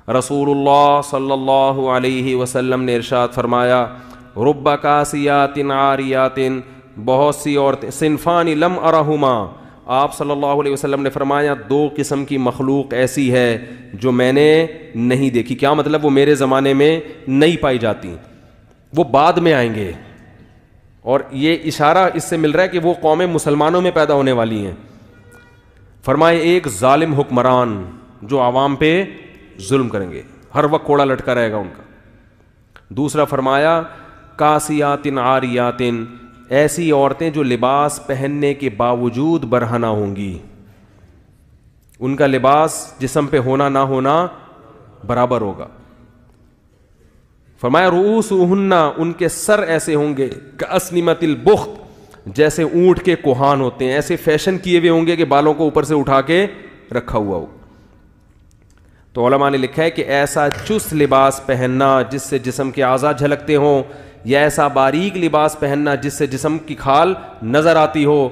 رسول اللہ صلی اللہ علیہ وسلم نے ارشاد فرمایا رب کاسیات عاریات، بہت سی عورتیں، صنفان لم ارہما، آپ صلی اللہ علیہ وسلم نے فرمایا دو قسم کی مخلوق ایسی ہے جو میں نے نہیں دیکھی. کیا مطلب؟ وہ میرے زمانے میں نہیں پائی جاتی، وہ بعد میں آئیں گے. اور یہ اشارہ اس سے مل رہا ہے کہ وہ قومیں مسلمانوں میں پیدا ہونے والی ہیں. فرمائے ایک ظالم حکمران جو عوام پہ ظلم کریں گے، ہر وقت کوڑا لٹکا رہے گا ان کا. دوسرا فرمایا کاسیات عاریات، ایسی عورتیں جو لباس پہننے کے باوجود برہنہ ہوں گی، ان کا لباس جسم پہ ہونا نہ ہونا برابر ہوگا. فرمایا رؤوسہن، ان کے سر ایسے ہوں گے کاسنمۃ البخت، جیسے اونٹ کے کوہان ہوتے ہیں، ایسے فیشن کیے ہوئے ہوں گے کہ بالوں کو اوپر سے اٹھا کے رکھا ہوا ہو. تو علماء نے لکھا ہے کہ ایسا چست لباس پہننا جس سے جسم کے اعضاء جھلکتے ہوں، یا ایسا باریک لباس پہننا جس سے جسم کی کھال نظر آتی ہو،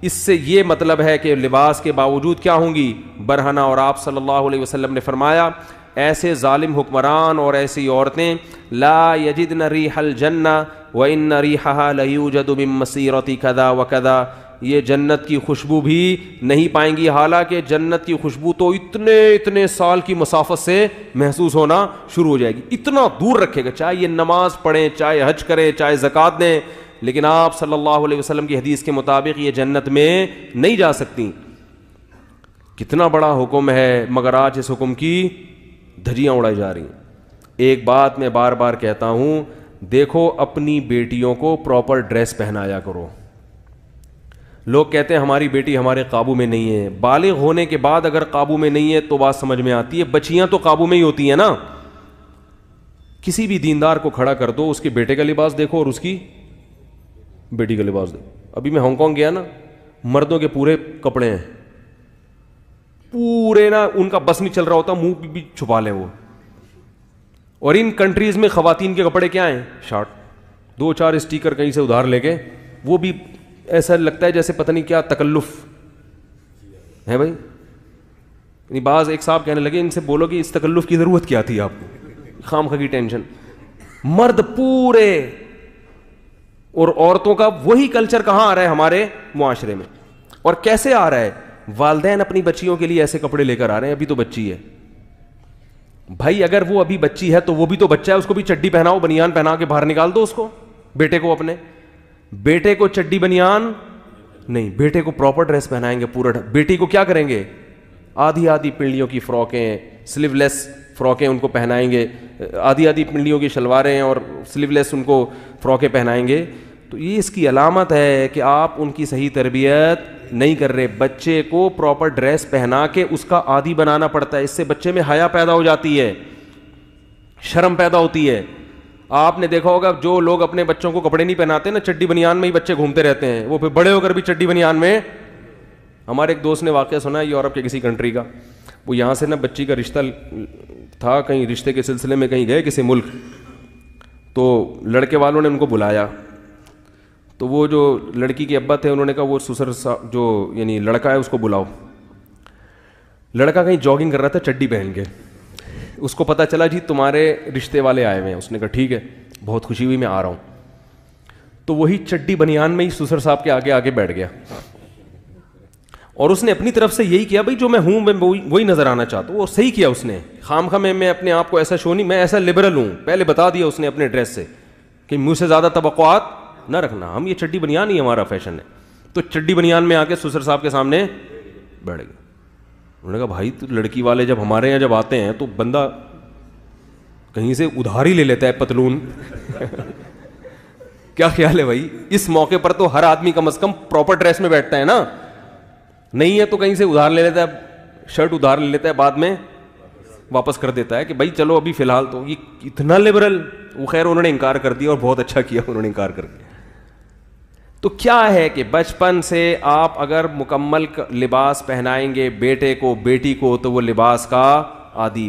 اس سے یہ مطلب ہے کہ لباس کے باوجود کیا ہوں گی؟ برہنہ. اور آپ صلی اللہ علیہ وسلم نے فرمایا ایسے ظالم حکمران اور ایسی عورتیں لا یجدن ریح الجنہ وان ریحھا لیوجد من مسیرۃ کذا وکذا، یہ جنت کی خوشبو بھی نہیں پائیں گی، حالانکہ جنت کی خوشبو تو اتنے سال کی مسافت سے محسوس ہونا شروع ہو جائے گی. اتنا دور رکھے گا، چاہے یہ نماز پڑھیں، چاہے حج کریں، چاہے زکوٰۃ دیں، لیکن آپ صلی اللہ علیہ وسلم کی حدیث کے مطابق یہ جنت میں نہیں جا سکتی. کتنا بڑا حکم ہے، مگر آج اس حکم کی دھجیاں اڑائی جا رہی ہیں. ایک بات میں بار بار کہتا ہوں، دیکھو اپنی بیٹیوں کو پراپر ڈریس پہنایا کرو. لوگ کہتے ہیں ہماری بیٹی ہمارے قابو میں نہیں ہے. بالغ ہونے کے بعد اگر قابو میں نہیں ہے تو بات سمجھ میں آتی ہے. بچیاں تو قابو میں ہی ہوتی ہیں نا. کسی بھی دیندار کو کھڑا کر دو، اس کے بیٹے کا لباس دیکھو اور اس کی بیٹی کا لباس دیکھو. ابھی میں ہانگ کانگ گیا نا، مردوں کے پورے کپڑے ہیں، پورے نا، ان کا بس نہیں چل رہا ہوتا، منہ بھی چھپا لیں وہ. اور ان کنٹریز میں خواتین کے کپڑے کیا ہیں؟ شارٹ، 2-4 اسٹیکر کہیں سے ادھار لے کے، وہ بھی ایسا لگتا ہے جیسے پتہ نہیں کیا تکلف ہے بھائی. یعنی بعض ایک صاحب کہنے لگے ان سے بولو کہ اس تکلف کی ضرورت کیا تھی آپ کو، خام خواہ کی ٹینشن. مرد پورے، اور عورتوں کا وہی کلچر کہاں آ رہا ہے ہمارے معاشرے میں. اور کیسے آ رہا ہے؟ والدین اپنی بچیوں کے لیے ایسے کپڑے لے کر آ رہے ہیں. ابھی تو بچی ہے بھائی، اگر وہ ابھی بچی ہے تو وہ بھی تو بچہ ہے، اس کو بھی چڈی پہناؤ، بنیان پہنا کے باہر نکال دو اس کو. بیٹے کو، اپنے بیٹے کو چڈی بنیان نہیں، بیٹے کو پراپر ڈریس پہنائیں گے پورا. بیٹی کو کیا کریں گے؟ آدھی پنڈلیوں کی فراکیں، سلیو لیس فراکیں ان کو پہنائیں گے، آدھی پنڈلیوں کی شلواریں اور سلیو لیس ان کو فراکیں پہنائیں گے. تو یہ اس کی علامت ہے کہ آپ ان کی صحیح تربیت نہیں کر رہے. بچے کو پراپر ڈریس پہنا کے اس کا عادی بنانا پڑتا ہے. اس سے بچے میں حیا پیدا ہو جاتی ہے، شرم پیدا ہوتی ہے. آپ نے دیکھا ہوگا جو لوگ اپنے بچوں کو کپڑے نہیں پہناتے نا، چڈی بنیان میں ہی بچے گھومتے رہتے ہیں، وہ پھر بڑے ہو کر بھی چڈی بنیان میں. ہمارے ایک دوست نے واقعہ سنا ہے یورپ کے کسی کنٹری کا. وہ یہاں سے نا بچی کا رشتہ تھا، کہیں رشتے کے سلسلے میں کہیں گئے کسی ملک، تو لڑکے والوں نے ان کو بلایا. تو وہ جو لڑکی کے ابا تھے انہوں نے کہا وہ سسر جو یعنی لڑکا ہے اس کو بلاؤ. لڑکا کہیں جاگنگ کر رہا تھا چڈی پہن کے. اس کو پتہ چلا جی تمہارے رشتے والے آئے ہوئے ہیں. اس نے کہا ٹھیک ہے، بہت خوشی ہوئی، میں آ رہا ہوں. تو وہی چڈی بنیان میں ہی سسر صاحب کے آگے بیٹھ گیا، اور اس نے اپنی طرف سے یہی کیا بھائی جو میں ہوں میں وہی نظر آنا چاہتا ہوں. اور صحیح کیا اس نے. خام خواہ میں اپنے آپ کو ایسا شو نہیں، میں ایسا لبرل ہوں، پہلے بتا دیا اس نے اپنے ڈریس سے کہ مجھ سے زیادہ توقعات نہ رکھنا، ہم یہ چڈی بنیان ہی ہمارا فیشن ہے. تو چڈی بنیان میں آ کے سسر صاحب کے سامنے بیٹھ گئے. انہوں نے کہا بھائی تو لڑکی والے جب ہمارے یہاں جب آتے ہیں تو بندہ کہیں سے ادھار ہی لے لیتا ہے پتلون. کیا خیال ہے بھائی؟ اس موقع پر تو ہر آدمی کم از کم پراپر ڈریس میں بیٹھتا ہے نا. نہیں ہے تو کہیں سے ادھار لے لیتا ہے، شرٹ ادھار لے لیتا ہے، بعد میں واپس کر دیتا ہے کہ بھائی چلو ابھی فی الحال. تو یہ اتنا لبرل. وہ خیر انہوں نے انکار کر دیا اور بہت اچھا کیا انہوں نے انکار کر دیا. تو کیا ہے کہ بچپن سے آپ اگر مکمل لباس پہنائیں گے بیٹے کو بیٹی کو تو وہ لباس کا عادی